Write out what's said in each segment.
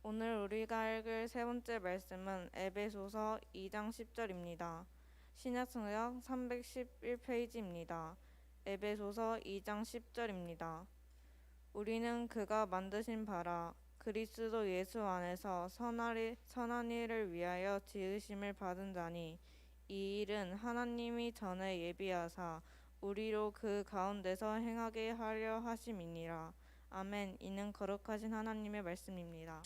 오늘 우리가 읽을 세 번째 말씀은 에베소서 2장 10절입니다. 신약성경 311페이지입니다. 에베소서 2장 10절입니다. 우리는 그가 만드신 바라 그리스도 예수 안에서 선한 일을 위하여 지으심을 받은 자니 이 일은 하나님이 전에 예비하사 우리로 그 가운데서 행하게 하려 하심이니라. 아멘. 이는 거룩하신 하나님의 말씀입니다.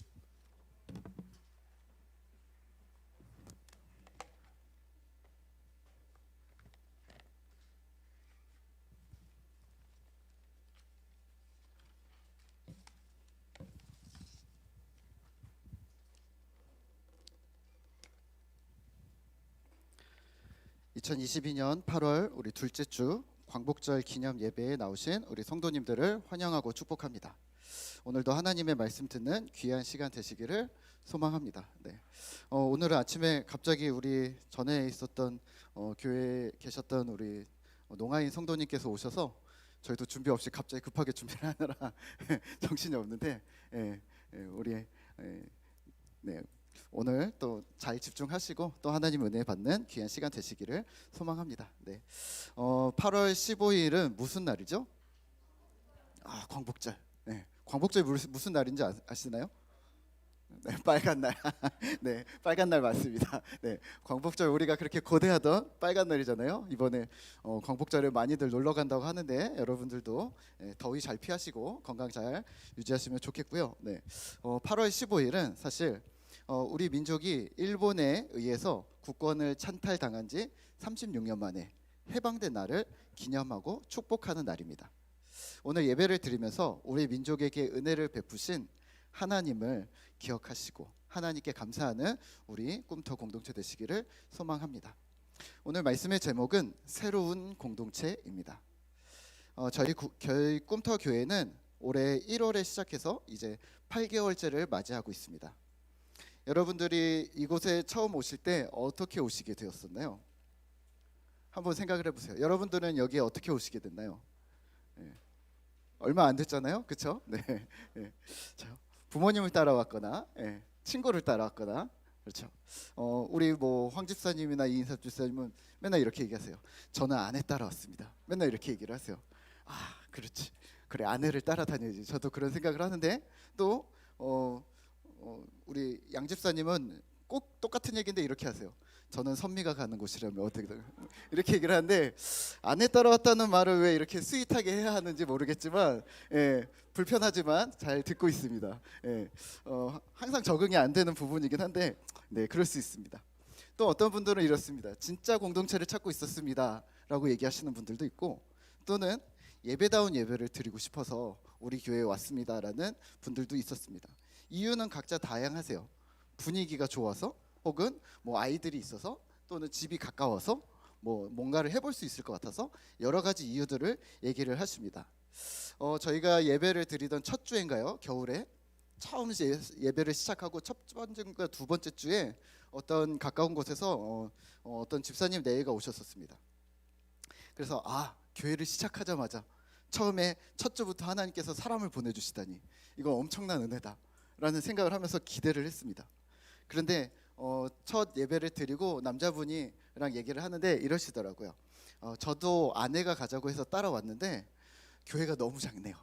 2022년 8월 우리 둘째 주 광복절 기념 예배에 나오신 우리 성도님들을 환영하고 축복합니다. 오늘도 하나님의 말씀 듣는 귀한 시간 되시기를 소망합니다. 오늘은 아침에 갑자기 우리 전에 있었던 교회에 계셨던 우리 농아인 성도님께서 오셔서 저희도 준비 없이 갑자기 급하게 준비를 하느라 정신이 없는데 우리 오늘 또 잘 집중하시고 또 하나님 은혜 받는 귀한 시간 되시기를 소망합니다. 8월 15일은 무슨 날이죠? 광복절. 광복절 무슨 날인지 아시나요? 빨간 날. 빨간 날 맞습니다. 광복절 우리가 그렇게 고대하던 빨간 날이잖아요. 이번에 광복절에 많이들 놀러 간다고 하는데 여러분들도 더위 잘 피하시고 건강 잘 유지하시면 좋겠고요. 8월 15일은 사실 우리 민족이 일본에 의해서 국권을 찬탈당한 지 36년 만에 해방된 날을 기념하고 축복하는 날입니다. 오늘 예배를 드리면서 우리 민족에게 은혜를 베푸신 하나님을 기억하시고 하나님께 감사하는 우리 꿈터 공동체 되시기를 소망합니다. 오늘 말씀의 제목은 새로운 공동체입니다. 저희 꿈터 교회는 올해 1월에 시작해서 이제 8개월째를 맞이하고 있습니다. 여러분들이 이곳에 처음 오실 때 어떻게 오시게 되었었나요? 한번 생각을 해보세요. 여러분들은 여기에 어떻게 오시게 됐나요? 얼마 안 됐잖아요, 그렇죠? 부모님을 따라왔거나 친구를 따라왔거나 그렇죠. 우리 황 집사님이나 이인섭 집사님은 맨날 이렇게 얘기하세요. 저는 아내 따라왔습니다. 맨날 이렇게 얘기를 하세요. 그렇지. 그래, 아내를 따라다녀야지. 저도 그런 생각을 하는데 또 우리 양 집사님은 꼭 똑같은 얘기인데 이렇게 하세요. 저는 선미가 가는 곳이라면 어떻게 이렇게 얘기를 하는데 아내 따라왔다는 말을 왜 이렇게 스윗하게 해야 하는지 모르겠지만 불편하지만 잘 듣고 있습니다. 항상 적응이 안 되는 부분이긴 한데 그럴 수 있습니다. 또 어떤 분들은 이렇습니다. 진짜 공동체를 찾고 있었습니다 라고 얘기하시는 분들도 있고, 또는 예배다운 예배를 드리고 싶어서 우리 교회에 왔습니다 라는 분들도 있었습니다. 이유는 각자 다양하세요. 분위기가 좋아서, 혹은 아이들이 있어서, 또는 집이 가까워서, 뭔가를 해볼 수 있을 것 같아서 여러 가지 이유들을 얘기를 하십니다. 저희가 예배를 드리던 첫 주인가요? 겨울에 처음 예배를 시작하고 첫 번째인가 두 번째 주에 어떤 가까운 곳에서 어떤 집사님 내외가 오셨었습니다. 그래서 교회를 시작하자마자 처음에 첫 주부터 하나님께서 사람을 보내주시다니 이거 엄청난 은혜다 라는 생각을 하면서 기대를 했습니다. 그런데 첫 예배를 드리고 남자분이랑 얘기를 하는데 이러시더라고요. 저도 아내가 가자고 해서 따라왔는데 교회가 너무 작네요.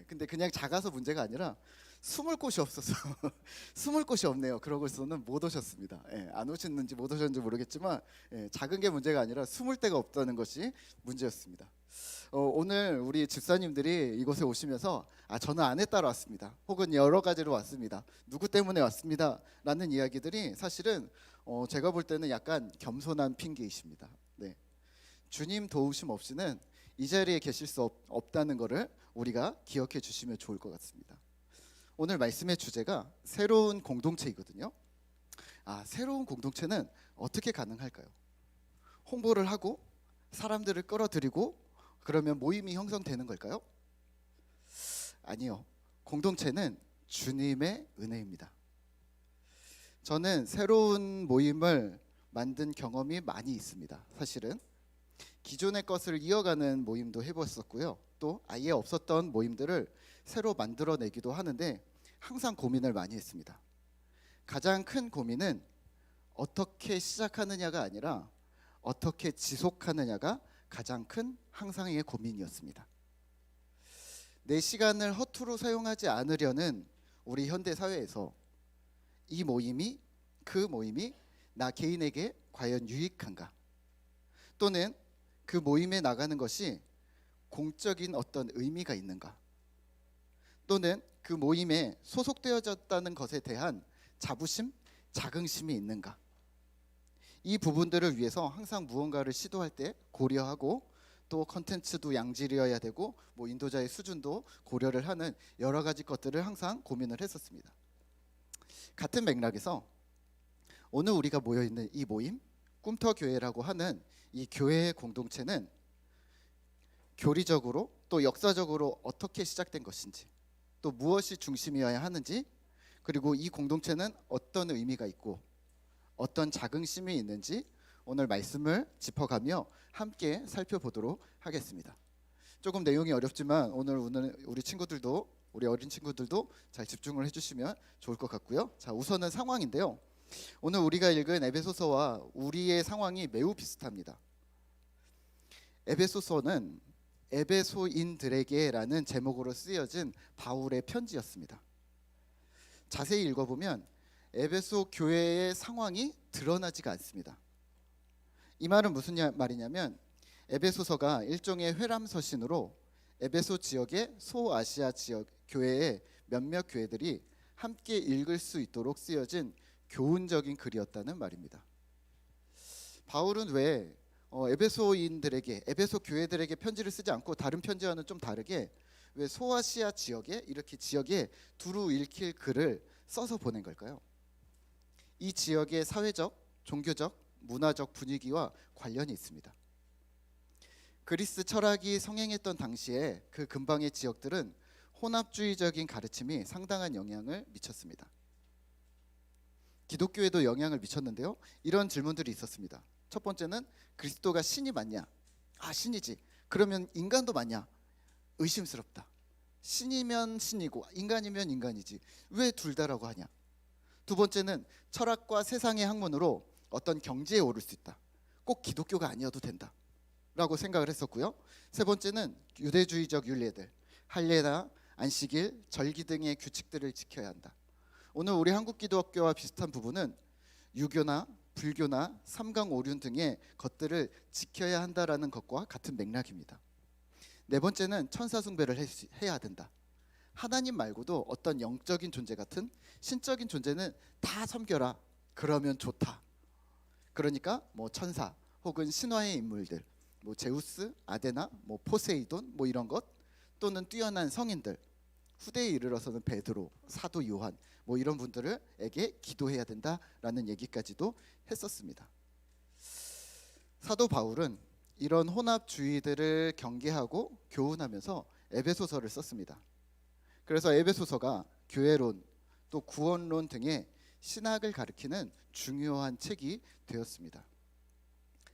근데 그냥 작아서 문제가 아니라 숨을 곳이 없어서 숨을 곳이 없네요. 그러고서는 못 오셨습니다. 안 오셨는지 못 오셨는지 모르겠지만 작은 게 문제가 아니라 숨을 데가 없다는 것이 문제였습니다. 오늘 우리 집사님들이 이곳에 오시면서 저는 아내 따라 왔습니다, 혹은 여러 가지로 왔습니다, 누구 때문에 왔습니다 라는 이야기들이 사실은 제가 볼 때는 약간 겸손한 핑계이십니다. 주님 도우심 없이는 이 자리에 계실 수 없다는 것을 우리가 기억해 주시면 좋을 것 같습니다. 오늘 말씀의 주제가 새로운 공동체이거든요. 새로운 공동체는 어떻게 가능할까요? 홍보를 하고 사람들을 끌어들이고 그러면 모임이 형성되는 걸까요? 아니요. 공동체는 주님의 은혜입니다. 저는 새로운 모임을 만든 경험이 많이 있습니다. 사실은 기존의 것을 이어가는 모임도 해봤었고요, 또 아예 없었던 모임들을 새로 만들어내기도 하는데 항상 고민을 많이 했습니다. 가장 큰 고민은 어떻게 시작하느냐가 아니라 어떻게 지속하느냐가 가장 큰 항상의 고민이었습니다. 내 시간을 허투루 사용하지 않으려는 우리 현대 사회에서 이 모임이, 그 모임이 나 개인에게 과연 유익한가? 또는 그 모임에 나가는 것이 공적인 어떤 의미가 있는가? 또는 그 모임에 소속되어졌다는 것에 대한 자부심, 자긍심이 있는가? 이 부분들을 위해서 항상 무언가를 시도할 때 고려하고, 또 컨텐츠도 양질이어야 되고 뭐 인도자의 수준도 고려를 하는 여러 가지 것들을 항상 고민을 했었습니다. 같은 맥락에서 오늘 우리가 모여 있는 이 모임, 꿈터 교회라고 하는 이 교회의 공동체는 교리적으로 또 역사적으로 어떻게 시작된 것인지, 또 무엇이 중심이어야 하는지, 그리고 이 공동체는 어떤 의미가 있고 어떤 자긍심이 있는지 오늘 말씀을 짚어가며 함께 살펴보도록 하겠습니다. 조금 내용이 어렵지만 오늘 우리 친구들도, 우리 어린 친구들도 잘 집중을 해주시면 좋을 것 같고요. 자, 우선은 상황인데요. 오늘 우리가 읽은 에베소서와 우리의 상황이 매우 비슷합니다. 에베소서는 에베소인들에게라는 제목으로 쓰여진 바울의 편지였습니다. 자세히 읽어보면 에베소 교회의 상황이 드러나지가 않습니다. 이 말은 무슨 말이냐면 에베소서가 일종의 회람서신으로 에베소 지역의 소아시아 지역 교회의 몇몇 교회들이 함께 읽을 수 있도록 쓰여진 교훈적인 글이었다는 말입니다. 바울은 왜 에베소인들에게, 에베소 교회들에게 편지를 쓰지 않고 다른 편지와는 좀 다르게 왜 소아시아 지역에, 이렇게 지역에 두루 읽힐 글을 써서 보낸 걸까요? 이 지역의 사회적, 종교적, 문화적 분위기와 관련이 있습니다. 그리스 철학이 성행했던 당시에 그 근방의 지역들은 혼합주의적인 가르침이 상당한 영향을 미쳤습니다. 기독교에도 영향을 미쳤는데요. 이런 질문들이 있었습니다. 첫 번째는 그리스도가 신이 맞냐? 아, 신이지. 그러면 인간도 맞냐? 의심스럽다. 신이면 신이고 인간이면 인간이지. 왜 둘 다라고 하냐? 두 번째는 철학과 세상의 학문으로 어떤 경지에 오를 수 있다. 꼭 기독교가 아니어도 된다 라고 생각을 했었고요. 세 번째는 유대주의적 윤례들, 할례나 안식일, 절기 등의 규칙들을 지켜야 한다. 오늘 우리 한국 기독교와 비슷한 부분은 유교나 불교나 삼강오륜 등의 것들을 지켜야 한다라는 것과 같은 맥락입니다. 네 번째는 천사 숭배를 해야 된다. 하나님 말고도 어떤 영적인 존재 같은 신적인 존재는 다 섬겨라. 그러면 좋다. 그러니까 뭐 천사 혹은 신화의 인물들, 뭐 제우스, 아데나, 뭐 포세이돈, 뭐 이런 것, 또는 뛰어난 성인들, 후대에 이르러서는 베드로, 사도 요한, 뭐 이런 분들에게 기도해야 된다라는 얘기까지도 했었습니다. 사도 바울은 이런 혼합주의들을 경계하고 교훈하면서 에베소서를 썼습니다. 그래서 에베소서가 교회론, 또 구원론 등의 신학을 가리키는 중요한 책이 되었습니다.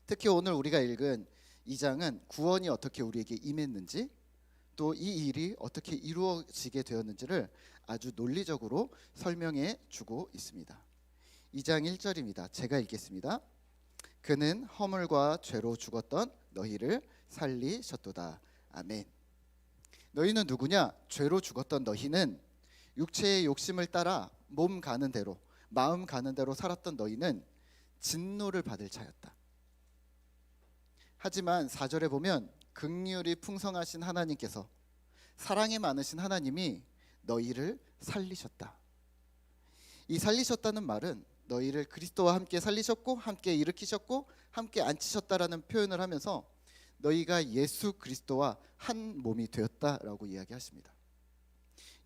특히 오늘 우리가 읽은 2장은 구원이 어떻게 우리에게 임했는지, 또 이 일이 어떻게 이루어지게 되었는지를 아주 논리적으로 설명해 주고 있습니다. 2장 1절입니다. 제가 읽겠습니다. 그는 허물과 죄로 죽었던 너희를 살리셨도다. 아멘. 너희는 누구냐? 죄로 죽었던 너희는 육체의 욕심을 따라 몸 가는 대로, 마음 가는 대로 살았던 너희는 진노를 받을 자였다. 하지만 4절에 보면 긍휼이 풍성하신 하나님께서, 사랑이 많으신 하나님이 너희를 살리셨다. 이 살리셨다는 말은 너희를 그리스도와 함께 살리셨고 함께 일으키셨고 함께 앉히셨다라는 표현을 하면서 너희가 예수 그리스도와 한 몸이 되었다라고 이야기하십니다.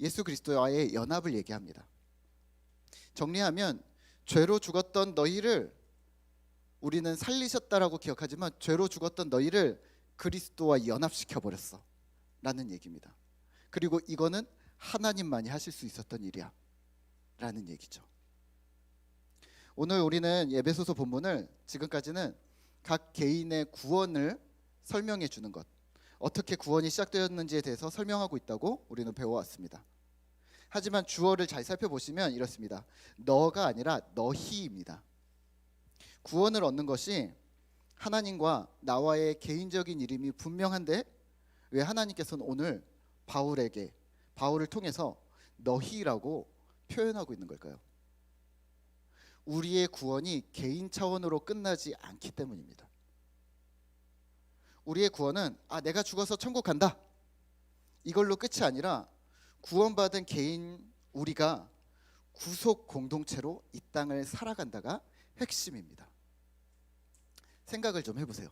예수 그리스도와의 연합을 얘기합니다. 정리하면 죄로 죽었던 너희를 우리는 살리셨다라고 기억하지만 죄로 죽었던 너희를 그리스도와 연합시켜 버렸어 라는 얘기입니다. 그리고 이거는 하나님만이 하실 수 있었던 일이야 라는 얘기죠. 오늘 우리는 에베소서 본문을 지금까지는 각 개인의 구원을 설명해 주는 것, 어떻게 구원이 시작되었는지에 대해서 설명하고 있다고 우리는 배워왔습니다. 하지만 주어를 잘 살펴보시면 이렇습니다. 너가 아니라 너희입니다. 구원을 얻는 것이 하나님과 나와의 개인적인 이름이 분명한데 왜 하나님께서는 오늘 바울을 통해서 너희라고 표현하고 있는 걸까요? 우리의 구원이 개인 차원으로 끝나지 않기 때문입니다. 우리의 구원은 내가 죽어서 천국 간다 이걸로 끝이 아니라 구원받은 개인 우리가 구속 공동체로 이 땅을 살아간다가 핵심입니다. 생각을 좀 해보세요.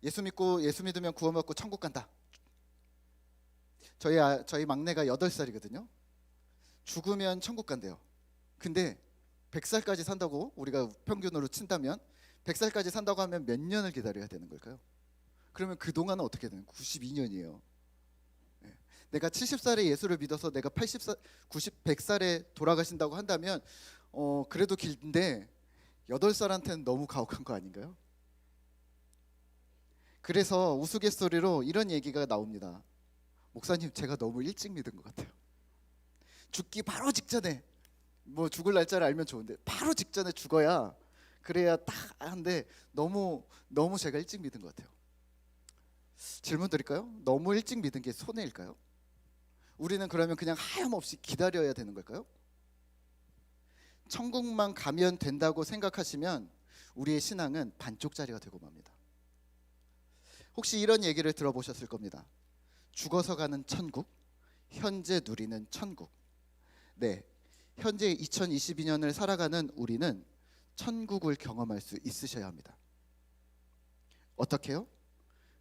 예수 믿으면 구원받고 천국 간다. 저희 막내가 8살이거든요. 죽으면 천국 간대요. 근데 100살까지 산다고 우리가 평균으로 친다면 100살까지 산다고 하면 몇 년을 기다려야 되는 걸까요? 그러면 그동안은 어떻게 되는 92년이에요. 내가 70살에 예수를 믿어서 내가 100살에 돌아가신다고 한다면 그래도 길인데 8살한테는 너무 가혹한 거 아닌가요? 그래서 우스갯소리로 이런 얘기가 나옵니다. 목사님, 제가 너무 일찍 믿은 것 같아요. 죽기 바로 직전에 죽을 날짜를 알면 좋은데 바로 직전에 죽어야 그래야 딱 한데 너무 제가 일찍 믿은 것 같아요. 질문 드릴까요? 너무 일찍 믿은 게 손해일까요? 우리는 그러면 그냥 하염없이 기다려야 되는 걸까요? 천국만 가면 된다고 생각하시면 우리의 신앙은 반쪽짜리가 되고 맙니다. 혹시 이런 얘기를 들어보셨을 겁니다. 죽어서 가는 천국, 현재 누리는 천국. 네, 현재 2022년을 살아가는 우리는 천국을 경험할 수 있으셔야 합니다. 어떻게요?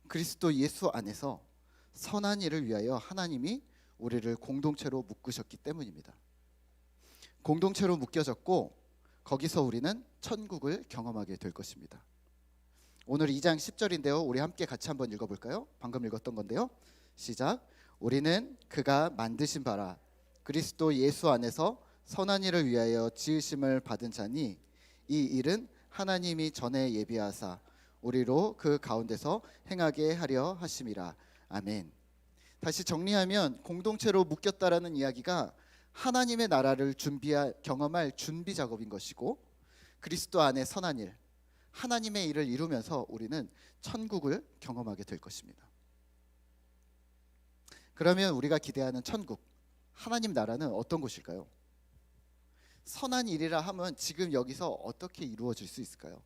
그리스도 예수 안에서 선한 일을 위하여 하나님이 우리를 공동체로 묶으셨기 때문입니다. 공동체로 묶여졌고 거기서 우리는 천국을 경험하게 될 것입니다. 오늘 2장 10절인데요. 우리 함께 같이 한번 읽어볼까요? 방금 읽었던 건데요. 시작. 우리는 그가 만드신 바라 그리스도 예수 안에서 선한 일을 위하여 지으심을 받은 자니 이 일은 하나님이 전에 예비하사 우리로 그 가운데서 행하게 하려 하심이라. 아멘. 다시 정리하면 공동체로 묶였다라는 이야기가 하나님의 나라를 경험할 준비 작업인 것이고 그리스도 안에 선한 일, 하나님의 일을 이루면서 우리는 천국을 경험하게 될 것입니다. 그러면 우리가 기대하는 천국, 하나님 나라는 어떤 곳일까요? 선한 일이라 하면 지금 여기서 어떻게 이루어질 수 있을까요?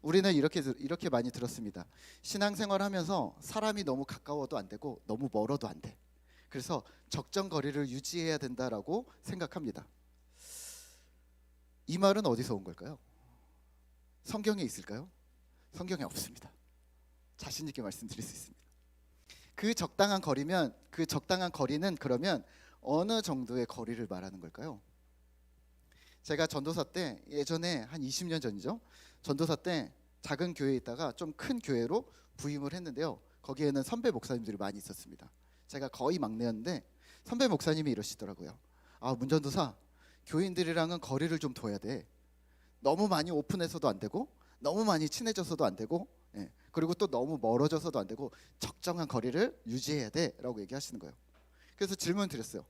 우리는 이렇게 많이 들었습니다. 신앙생활하면서 사람이 너무 가까워도 안 되고 너무 멀어도 안 돼. 그래서 적정 거리를 유지해야 된다라고 생각합니다. 이 말은 어디서 온 걸까요? 성경에 있을까요? 성경에 없습니다. 자신 있게 말씀드릴 수 있습니다. 그 적당한 거리는 그러면 어느 정도의 거리를 말하는 걸까요? 제가 전도사 때 예전에 한 20년 전이죠. 전도사 때 작은 교회에 있다가 좀 큰 교회로 부임을 했는데요. 거기에는 선배 목사님들이 많이 있었습니다. 제가 거의 막내였는데 선배 목사님이 이러시더라고요. 문전도사, 교인들이랑은 거리를 좀 둬야 돼. 너무 많이 오픈해서도 안 되고 너무 많이 친해져서도 안 되고 그리고 또 너무 멀어져서도 안 되고 적정한 거리를 유지해야 돼라고 얘기하시는 거예요. 그래서 질문 드렸어요.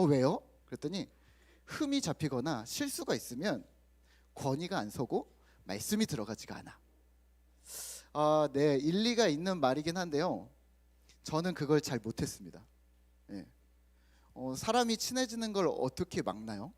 왜요? 그랬더니 흠이 잡히거나 실수가 있으면 권위가 안 서고 말씀이 들어가지가 않아. 네, 일리가 있는 말이긴 한데요. 저는 그걸 잘 못했습니다. 사람이 친해지는 걸 어떻게 막나요?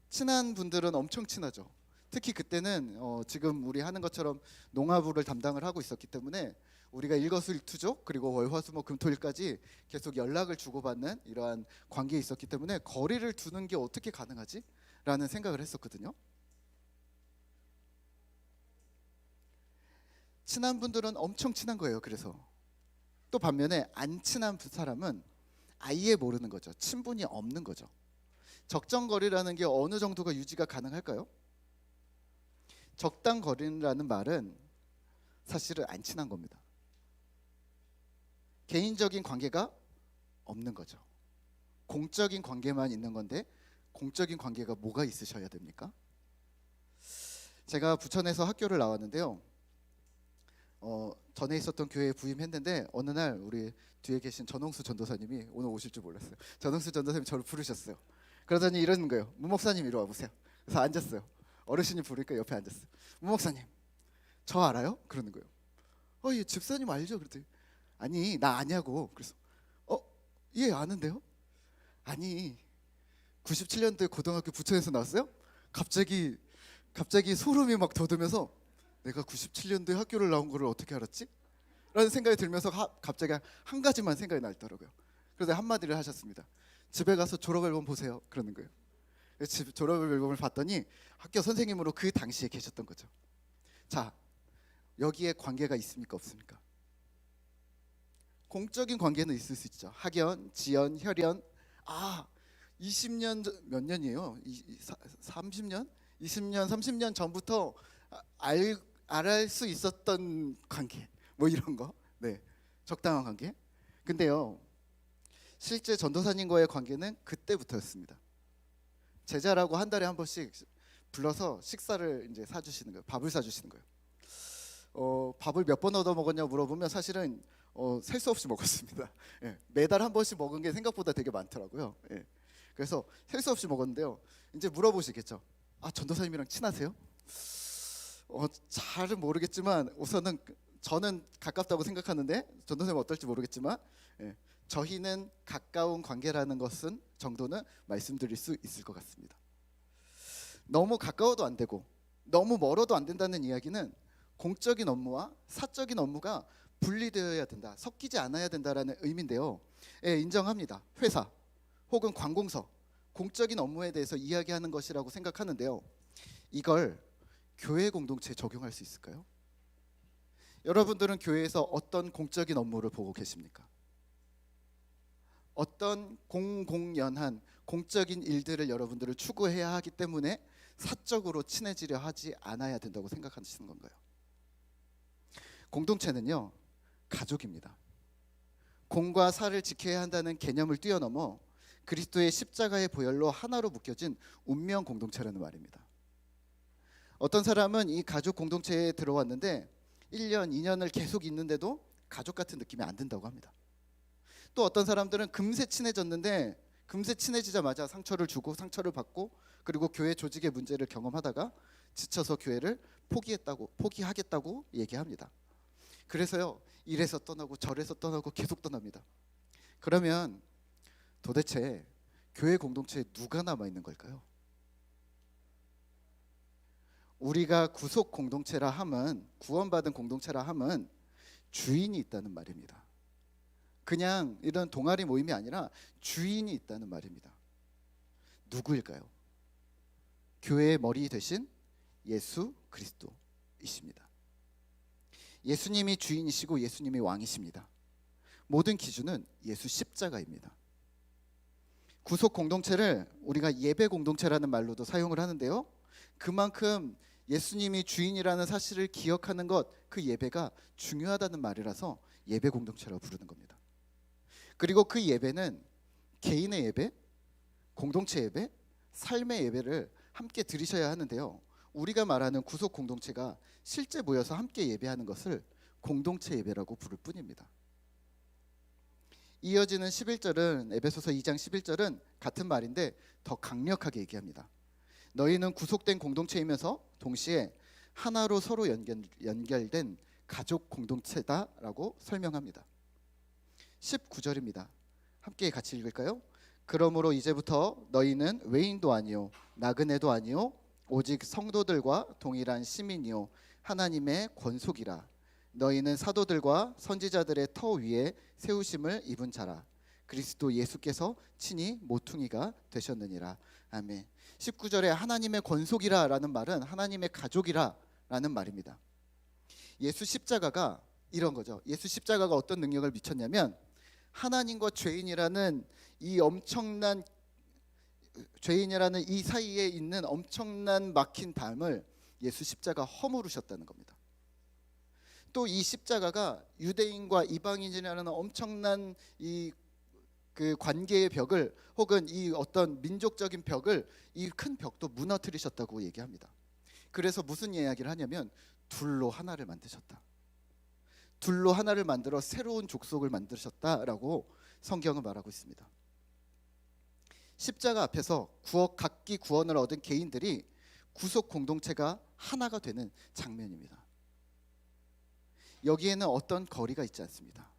친한 분들은 엄청 친하죠. 특히 그때는 지금 우리 하는 것처럼 농화부를 담당을 하고 있었기 때문에 우리가 일거수일투족 그리고 월화수목금토일까지 계속 연락을 주고받는 이러한 관계에 있었기 때문에 거리를 두는 게 어떻게 가능하지? 라는 생각을 했었거든요. 친한 분들은 엄청 친한 거예요. 그래서 또 반면에 안 친한 사람은 아예 모르는 거죠. 친분이 없는 거죠. 적정 거리라는 게 어느 정도가 유지가 가능할까요? 적당 거리라는 말은 사실은 안 친한 겁니다. 개인적인 관계가 없는 거죠. 공적인 관계만 있는 건데 공적인 관계가 뭐가 있으셔야 됩니까? 제가 부천에서 학교를 나왔는데요. 전에 있었던 교회에 부임했는데 어느 날 우리 뒤에 계신 전홍수 전도사님이 오늘 오실 줄 몰랐어요. 전홍수 전도사님이 저를 부르셨어요. 그러더니 이러는 거예요. 문 목사님 이리 와보세요. 그래서 앉았어요. 어르신이 부르니까 옆에 앉았어요. 문 목사님 저 알아요? 그러는 거예요. 예, 집사님 알죠? 그랬더니 아니 나 아냐고. 그래서 예 아는데요? 아니 97년도에 고등학교 부천에서 나왔어요? 갑자기 소름이 막 돋으면서 내가 97년도에 학교를 나온 거를 어떻게 알았지? 라는 생각이 들면서 갑자기 한 가지만 생각이 나더라고요. 그래서 한마디를 하셨습니다. 집에 가서 졸업 앨범 보세요. 그러는 거예요. 집 졸업 앨범을 봤더니 학교 선생님으로 그 당시에 계셨던 거죠. 자, 여기에 관계가 있습니까 없습니까? 공적인 관계는 있을 수 있죠. 학연, 지연, 혈연. 20년 몇 년이에요? 30년? 20년, 30년 전부터 알할 수 있었던 관계. 뭐 이런 거. 네. 적당한 관계. 근데요. 실제 전도사님과의 관계는 그때부터였습니다. 제자라고 한 달에 한 번씩 불러서 식사를 이제 사주시는 거예요. 밥을 사주시는 거예요. 밥을 몇 번 얻어 먹었냐 물어보면 사실은 셀 수 없이 먹었습니다. 예, 매달 한 번씩 먹은 게 생각보다 되게 많더라고요. 예, 그래서 셀 수 없이 먹었는데요. 이제 물어보시겠죠. 전도사님이랑 친하세요? 잘은 모르겠지만 우선은 저는 가깝다고 생각하는데 전도사님 어떨지 모르겠지만 예, 저희는 가까운 관계라는 것은 정도는 말씀드릴 수 있을 것 같습니다. 너무 가까워도 안 되고 너무 멀어도 안 된다는 이야기는 공적인 업무와 사적인 업무가 분리되어야 된다, 섞이지 않아야 된다라는 의미인데요. 예, 인정합니다. 회사 혹은 관공서 공적인 업무에 대해서 이야기하는 것이라고 생각하는데요. 이걸 교회 공동체에 적용할 수 있을까요? 여러분들은 교회에서 어떤 공적인 업무를 보고 계십니까? 어떤 공공연한 공적인 일들을 여러분들을 추구해야 하기 때문에 사적으로 친해지려 하지 않아야 된다고 생각하시는 건가요? 공동체는요, 가족입니다. 공과 사를 지켜야 한다는 개념을 뛰어넘어 그리스도의 십자가의 보혈로 하나로 묶여진 운명 공동체라는 말입니다. 어떤 사람은 이 가족 공동체에 들어왔는데 1년, 2년을 계속 있는데도 가족 같은 느낌이 안 든다고 합니다. 또 어떤 사람들은 금세 친해졌는데 금세 친해지자마자 상처를 주고 상처를 받고 그리고 교회 조직의 문제를 경험하다가 지쳐서 교회를 포기하겠다고 얘기합니다. 그래서요, 이래서 떠나고 저래서 떠나고 계속 떠납니다. 그러면 도대체 교회 공동체에 누가 남아 있는 걸까요? 우리가 구속 공동체라 함은, 구원받은 공동체라 함은 주인이 있다는 말입니다. 그냥 이런 동아리 모임이 아니라 주인이 있다는 말입니다. 누구일까요? 교회의 머리 대신 예수 그리스도이십니다. 예수님이 주인이시고 예수님이 왕이십니다. 모든 기준은 예수 십자가입니다. 구속 공동체를 우리가 예배 공동체라는 말로도 사용을 하는데요. 그만큼 예수님이 주인이라는 사실을 기억하는 것, 그 예배가 중요하다는 말이라서 예배 공동체라고 부르는 겁니다. 그리고 그 예배는 개인의 예배, 공동체 예배, 삶의 예배를 함께 드리셔야 하는데요. 우리가 말하는 구속 공동체가 실제 모여서 함께 예배하는 것을 공동체 예배라고 부를 뿐입니다. 이어지는 11절은 에베소서 2장 11절은 같은 말인데 더 강력하게 얘기합니다. 너희는 구속된 공동체이면서 동시에 하나로 서로 연결된 가족 공동체다라고 설명합니다. 19절입니다. 함께 같이 읽을까요? 그러므로 이제부터 너희는 외인도 아니요 나그네도 아니요 오직 성도들과 동일한 시민이요 하나님의 권속이라. 너희는 사도들과 선지자들의 터 위에 세우심을 입은 자라. 그리스도 예수께서 친히 모퉁이가 되셨느니라. 아멘. 19절에 하나님의 권속이라 라는 말은 하나님의 가족이라 라는 말입니다. 예수 십자가가 이런 거죠. 예수 십자가가 어떤 능력을 미쳤냐면 하나님과 죄인이라는 이 사이에 있는 엄청난 막힌 담을 예수 십자가 허물으셨다는 겁니다. 또 이 십자가가 유대인과 이방인이라는 엄청난 그 관계의 벽을 혹은 이 어떤 민족적인 벽을 이 큰 벽도 무너뜨리셨다고 얘기합니다. 그래서 무슨 이야기를 하냐면 둘로 하나를 만드셨다. 둘로 하나를 만들어 새로운 족속을 만드셨다라고 성경은 말하고 있습니다. 십자가 앞에서 각기 구원을 얻은 개인들이 구속 공동체가 하나가 되는 장면입니다. 여기에는 어떤 거리가 있지 않습니다.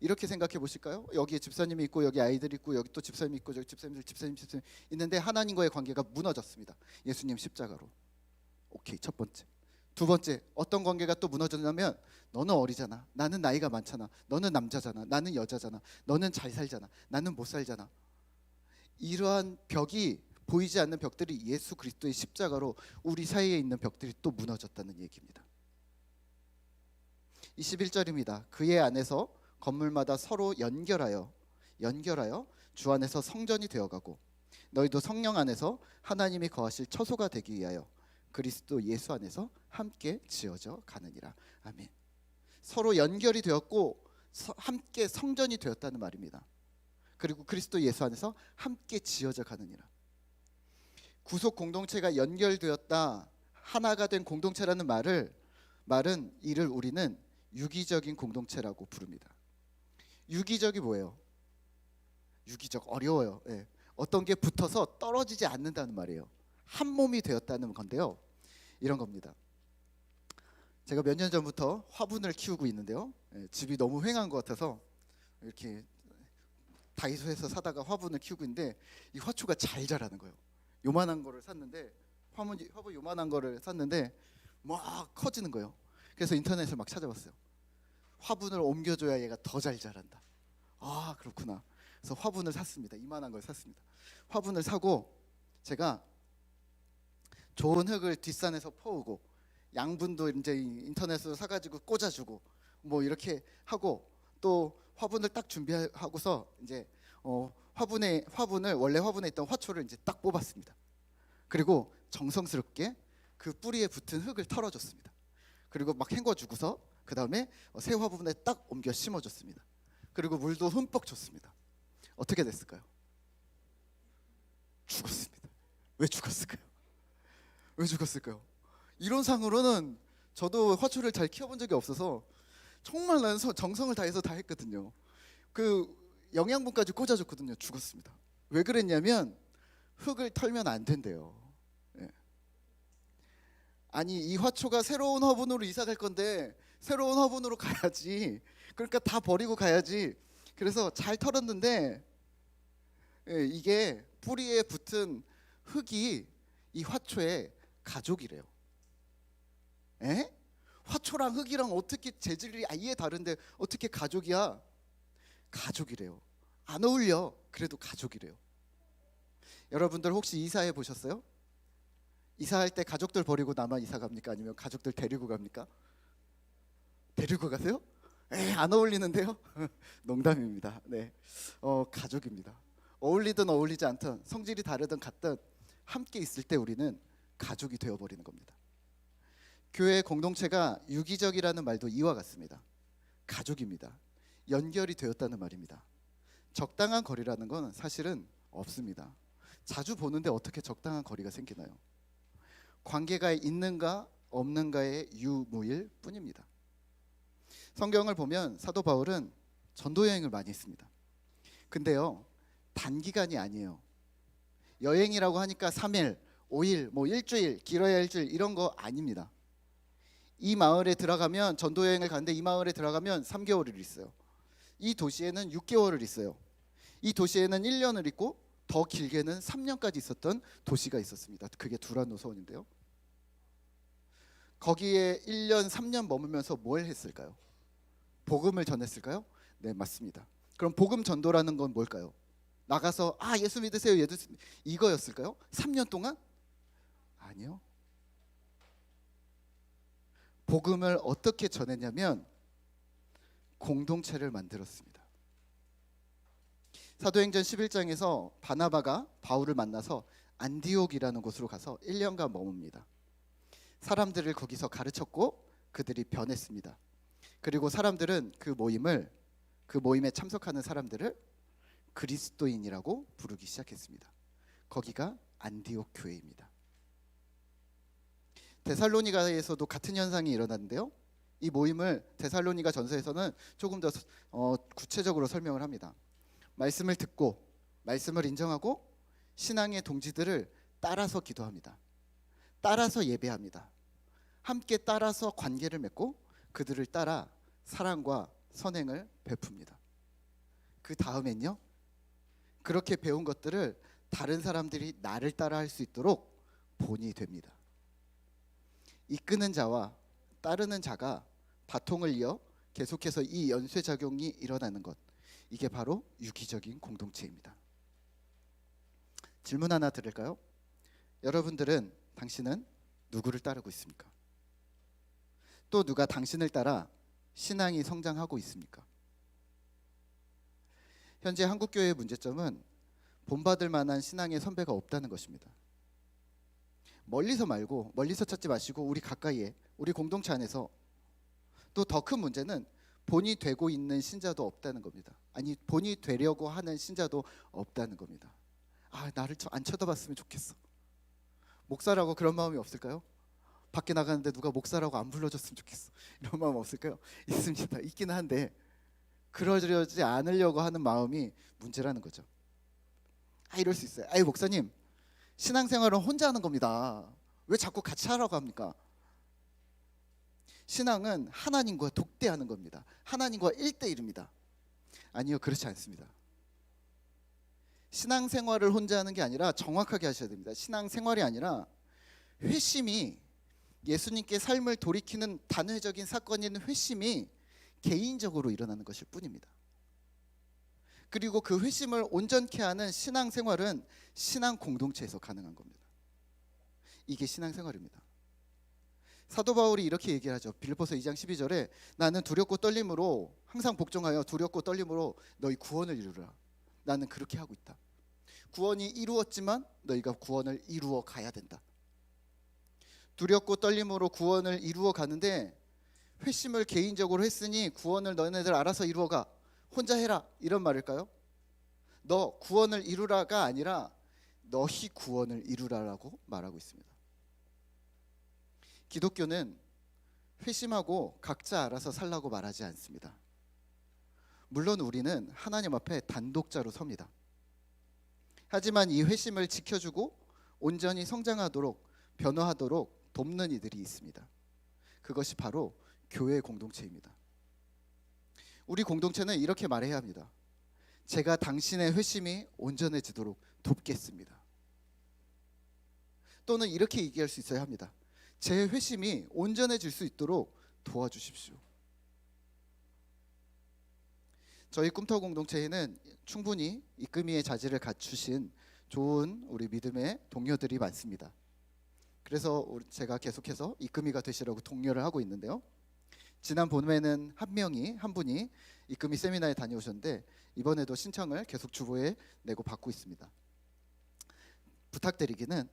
이렇게 생각해 보실까요? 여기에 집사님이 있고 여기 아이들이 있고 여기 또 집사님이 있고 저기 집사님 있는데 하나님과의 관계가 무너졌습니다. 예수님 십자가로. 오케이, 첫 번째. 두 번째, 어떤 관계가 또 무너졌냐면 너는 어리잖아, 나는 나이가 많잖아, 너는 남자잖아, 나는 여자잖아, 너는 잘 살잖아, 나는 못 살잖아. 이러한 벽이, 보이지 않는 벽들이 예수 그리스도의 십자가로 우리 사이에 있는 벽들이 또 무너졌다는 얘기입니다. 21절입니다. 그의 안에서 건물마다 서로 연결하여 주 안에서 성전이 되어가고 너희도 성령 안에서 하나님이 거하실 처소가 되기 위하여 그리스도 예수 안에서 함께 지어져 가느니라. 아멘. 서로 연결이 되었고 함께 성전이 되었다는 말입니다. 그리고 그리스도 예수 안에서 함께 지어져 가느니라. 구속 공동체가 연결되었다, 하나가 된 공동체라는 말은 이를 우리는 유기적인 공동체라고 부릅니다. 유기적이 뭐예요? 유기적, 어려워요. 예. 어떤 게 붙어서 떨어지지 않는다는 말이에요. 한 몸이 되었다는 건데요. 이런 겁니다. 제가 몇 년 전부터 화분을 키우고 있는데요. 예, 집이 너무 휑한 것 같아서 이렇게 다이소에서 사다가 화분을 키우고 있는데 이 화초가 잘 자라는 거예요. 요만한 거를 샀는데 화분 요만한 거를 샀는데 막 커지는 거예요. 그래서 인터넷을 막 찾아봤어요. 화분을 옮겨줘야 얘가 더 잘 자란다. 아, 그렇구나. 그래서 화분을 샀습니다. 이만한 걸 샀습니다. 화분을 사고 제가 좋은 흙을 뒷산에서 퍼오고 양분도 이제 인터넷으로 사가지고 꽂아주고 뭐 이렇게 하고 또 화분을 딱 준비하고서 이제 화분을 원래 화분에 있던 화초를 이제 딱 뽑았습니다. 그리고 정성스럽게 그 뿌리에 붙은 흙을 털어줬습니다. 그리고 막 헹궈주고서 그 다음에 새 화분에 딱 옮겨 심어줬습니다. 그리고 물도 흠뻑 줬습니다. 어떻게 됐을까요? 죽었습니다. 왜 죽었을까요? 왜 죽었을까요? 이론상으로는 저도 화초를 잘 키워본 적이 없어서 정말 나는 정성을 다해서 다 했거든요. 그 영양분까지 꽂아줬거든요. 죽었습니다. 왜 그랬냐면 흙을 털면 안 된대요. 예. 아니, 이 화초가 새로운 화분으로 이사 갈 건데 새로운 화분으로 가야지. 그러니까 다 버리고 가야지. 그래서 잘 털었는데 예, 이게 뿌리에 붙은 흙이 이 화초의 가족이래요. 에? 화초랑 흙이랑 어떻게 재질이 아예 다른데 어떻게 가족이야? 가족이래요. 안 어울려. 그래도 가족이래요. 여러분들 혹시 이사해 보셨어요? 이사할 때 가족들 버리고 나만 이사 갑니까? 아니면 가족들 데리고 갑니까? 데리고 가세요? 안 어울리는데요? 농담입니다. 네, 가족입니다. 어울리든 어울리지 않든 성질이 다르든 같든 함께 있을 때 우리는 가족이 되어버리는 겁니다. 교회 공동체가 유기적이라는 말도 이와 같습니다. 가족입니다. 연결이 되었다는 말입니다. 적당한 거리라는 건 사실은 없습니다. 자주 보는데 어떻게 적당한 거리가 생기나요? 관계가 있는가 없는가의 유무일 뿐입니다. 성경을 보면 사도 바울은 전도 여행을 많이 했습니다. 근데요, 단기간이 아니에요. 여행이라고 하니까 3일, 5일, 뭐 일주일, 길어야 일주일 이런 거 아닙니다. 이 마을에 들어가면 전도 여행을 가는데 이 마을에 들어가면 3개월을 있어요. 이 도시에는 6개월을 있어요. 이 도시에는 1년을 있고 더 길게는 3년까지 있었던 도시가 있었습니다. 그게 두란노서원인데요. 거기에 1년, 3년 머물면서 뭘 했을까요? 복음을 전했을까요? 네, 맞습니다. 그럼 복음 전도라는 건 뭘까요? 나가서 예수 믿으세요, 이거였을까요? 3년 동안? 아니요. 복음을 어떻게 전했냐면 공동체를 만들었습니다. 사도행전 11장에서 바나바가 바울을 만나서 안디옥이라는 곳으로 가서 1년간 머뭅니다. 사람들을 거기서 가르쳤고 그들이 변했습니다. 그리고 사람들은 그 모임에 참석하는 사람들을 그리스도인이라고 부르기 시작했습니다. 거기가 안디옥 교회입니다. 데살로니가에서도 같은 현상이 일어났는데요. 이 모임을 데살로니가 전서에서는 조금 더 구체적으로 설명을 합니다. 말씀을 듣고 말씀을 인정하고 신앙의 동지들을 따라서 기도합니다. 따라서 예배합니다. 함께 따라서 관계를 맺고 그들을 따라 사랑과 선행을 베풉니다. 그 다음엔요, 그렇게 배운 것들을 다른 사람들이 나를 따라 할 수 있도록 본이 됩니다. 이끄는 자와 따르는 자가 바통을 이어 계속해서 이 연쇄작용이 일어나는 것, 이게 바로 유기적인 공동체입니다. 질문 하나 드릴까요? 여러분들은, 당신은 누구를 따르고 있습니까? 또 누가 당신을 따라 신앙이 성장하고 있습니까? 현재 한국교회의 문제점은 본받을 만한 신앙의 선배가 없다는 것입니다. 멀리서 말고, 멀리서 찾지 마시고 우리 가까이에, 우리 공동체 안에서. 또 더 큰 문제는 본이 되고 있는 신자도 없다는 겁니다. 아니, 본이 되려고 하는 신자도 없다는 겁니다. 나를 안 쳐다봤으면 좋겠어. 목사라고 그런 마음이 없을까요? 밖에 나가는데 누가 목사라고 안 불러줬으면 좋겠어. 이런 마음 없을까요? 있습니다. 있기는 한데 그러지 않으려고 하는 마음이 문제라는 거죠. 이럴 수 있어요. 목사님, 신앙생활은 혼자 하는 겁니다. 왜 자꾸 같이 하라고 합니까? 신앙은 하나님과 독대하는 겁니다. 하나님과 1대1입니다. 아니요, 그렇지 않습니다. 신앙생활을 혼자 하는 게 아니라, 정확하게 하셔야 됩니다. 신앙생활이 아니라 회심이, 예수님께 삶을 돌이키는 단회적인 사건인 회심이 개인적으로 일어나는 것일 뿐입니다. 그리고 그 회심을 온전케 하는 신앙생활은 신앙 공동체에서 가능한 겁니다. 이게 신앙생활입니다. 사도 바울이 이렇게 얘기하죠. 빌립보서 2장 12절에 나는 두렵고 떨림으로, 항상 복종하여 두렵고 떨림으로 너희 구원을 이루라. 나는 그렇게 하고 있다. 구원이 이루었지만 너희가 구원을 이루어 가야 된다. 두렵고 떨림으로 구원을 이루어 가는데, 회심을 개인적으로 했으니 구원을 너네들 알아서 이루어 가. 혼자 해라. 이런 말일까요? 너 구원을 이루라가 아니라 너희 구원을 이루라라고 말하고 있습니다. 기독교는 회심하고 각자 알아서 살라고 말하지 않습니다. 물론 우리는 하나님 앞에 단독자로 섭니다. 하지만 이 회심을 지켜주고 온전히 성장하도록, 변화하도록 돕는 이들이 있습니다. 그것이 바로 교회 공동체입니다. 우리 공동체는 이렇게 말해야 합니다. 제가 당신의 회심이 온전해지도록 돕겠습니다. 또는 이렇게 얘기할 수 있어야 합니다. 제 회심이 온전해질 수 있도록 도와주십시오. 저희 꿈터 공동체에는 충분히 이끄미의 자질을 갖추신 좋은 우리 믿음의 동료들이 많습니다. 그래서 제가 계속해서 이끄미가 되시라고 독려를 하고 있는데요. 지난 봄에는 한 분이 이끄미 세미나에 다녀오셨는데, 이번에도 신청을 계속 주보에 내고 받고 있습니다. 부탁드리기는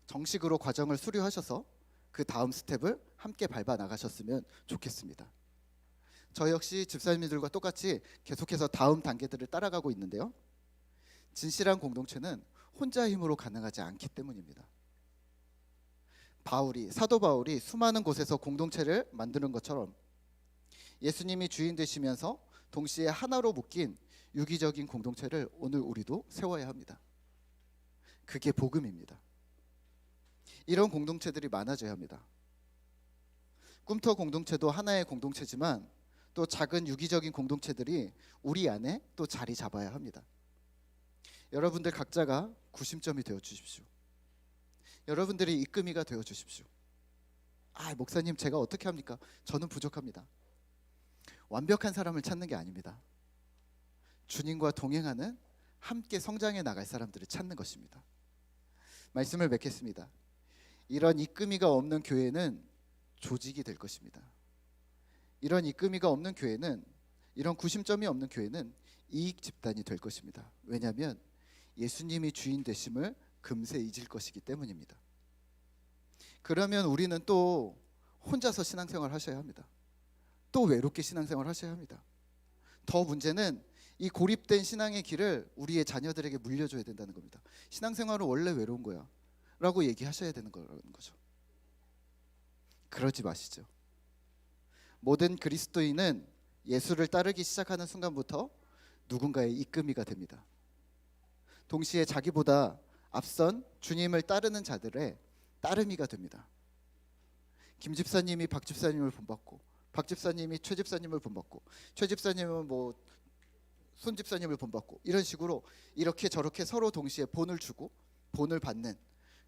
정식으로 과정을 수료하셔서 그 다음 스텝을 함께 밟아 나가셨으면 좋겠습니다. 저 역시 집사님들과 똑같이 계속해서 다음 단계들을 따라가고 있는데요. 진실한 공동체는 혼자 힘으로 가능하지 않기 때문입니다. 사도 바울이 수많은 곳에서 공동체를 만드는 것처럼 예수님이 주인 되시면서 동시에 하나로 묶인 유기적인 공동체를 오늘 우리도 세워야 합니다. 그게 복음입니다. 이런 공동체들이 많아져야 합니다. 꿈터 공동체도 하나의 공동체지만 또 작은 유기적인 공동체들이 우리 안에 또 자리 잡아야 합니다. 여러분들 각자가 구심점이 되어 주십시오. 여러분들이 이끄미가 되어 주십시오. 목사님, 제가 어떻게 합니까? 저는 부족합니다. 완벽한 사람을 찾는 게 아닙니다. 주님과 동행하는, 함께 성장해 나갈 사람들을 찾는 것입니다. 말씀을 맺겠습니다. 이런 이끄미가 없는 교회는 조직이 될 것입니다. 이런 이끄미가 없는 교회는, 이런 구심점이 없는 교회는 이익 집단이 될 것입니다. 왜냐하면 예수님이 주인 되심을 금세 잊을 것이기 때문입니다. 그러면 우리는 또 혼자서 신앙생활 하셔야 합니다. 또 외롭게 신앙생활 하셔야 합니다. 더 문제는 이 고립된 신앙의 길을 우리의 자녀들에게 물려줘야 된다는 겁니다. 신앙생활은 원래 외로운 거야 라고 얘기하셔야 되는 거죠. 그러지 마시죠. 모든 그리스도인은 예수를 따르기 시작하는 순간부터 누군가의 이끌미가 됩니다. 동시에 자기보다 앞선 주님을 따르는 자들의 따르미가 됩니다. 김 집사님이 박 집사님을 본받고, 박 집사님이 최 집사님을 본받고, 최 집사님은 뭐 손 집사님을 본받고, 이런 식으로 이렇게 저렇게 서로 동시에 본을 주고 본을 받는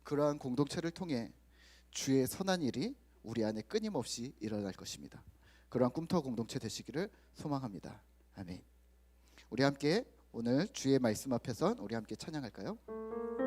그러한 공동체를 통해 주의 선한 일이 우리 안에 끊임없이 일어날 것입니다. 그러한 꿈터 공동체 되시기를 소망합니다. 아멘. 우리 함께 오늘 주의 말씀 앞에서 우리 함께 찬양할까요?